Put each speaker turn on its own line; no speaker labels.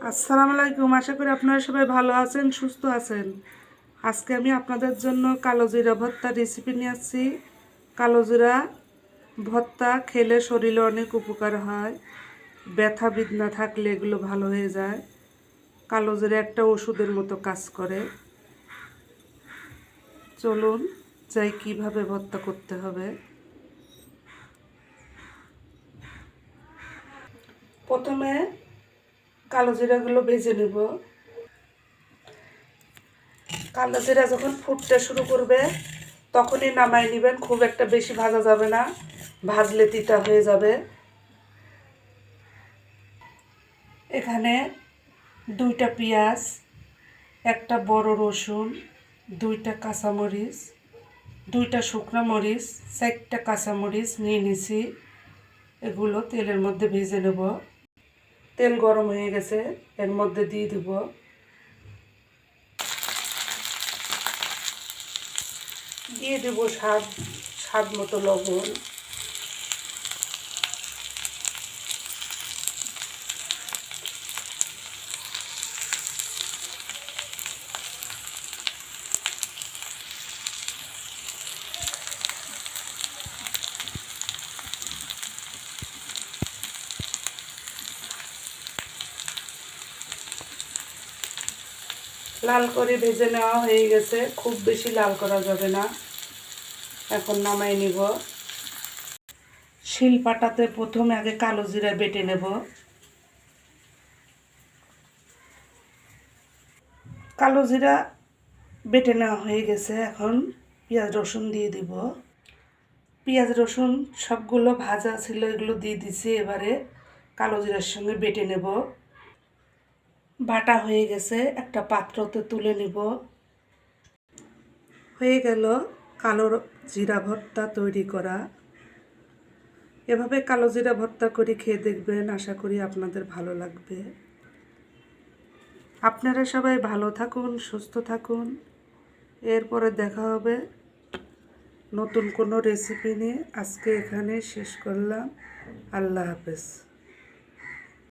আসসালামু আলাইকুম। আশা করি আপনারা সবাই ভালো আছেন, সুস্থ আছেন। আজকে আমি আপনাদের জন্য কালো জিরা ভর্তার রেসিপি নিয়ে আসছি। কালো জিরা ভর্তা খেলে শরীরে অনেক উপকার হয়। ব্যথা বেদনা থাকলে এগুলো ভালো হয়ে যায়। কালো জিরা একটা ওষুধের মতো কাজ করে। চলুন যাই কিভাবে ভর্তা করতে হবে। প্রথমে কালো জিরাগুলো ভেজে নেব। কালো জিরা যখন ফুটতে শুরু করবে তখনই নামাই নেবেন। খুব একটা বেশি ভাজা যাবে না, ভাজলে তিতা হয়ে যাবে। এখানে 2টা পেঁয়াজ, একটা বড় রসুন, 2টা কাঁচামরিচ, 2টা শুকনো মরিচ, 4টা কাঁচামরিচ নিয়ে নিছি। এগুলো তেলের মধ্যে ভেজে নেব। তেল গরম হয়ে গেছে, এর মধ্যে দিয়ে দেব স্বাদ মতো লবণ। লাল করে ভেজে নেওয়া হয়ে গেছে, খুব বেশি লাল করা যাবে না। এখন নামাই নিব। শিলপাটাতে প্রথমে আগে কালো জিরা বেটে নেব। কালো জিরা বেটে নেওয়া হয়ে গেছে, এখন পেঁয়াজ রসুন দিয়ে দিব। পেঁয়াজ রসুন সবগুলো ভাজা ছিল, এগুলো দিয়ে দিছি। এবারে কালো জিরার সঙ্গে বেটে নেব। বাটা হয়ে গেছে, একটা পাত্রতে তুলে নিব। হয়ে গেল কালো জিরা ভর্তা তৈরি করা। এভাবে কালো জিরা ভর্তা করে খেয়ে দেখবেন, আশা করি আপনাদের ভালো লাগবে। আপনারা সবাই ভালো থাকুন, সুস্থ থাকুন। এরপরে দেখা হবে নতুন কোনো রেসিপি নিয়ে। আজকে এখানে শেষ করলাম। আল্লাহ হাফেজ।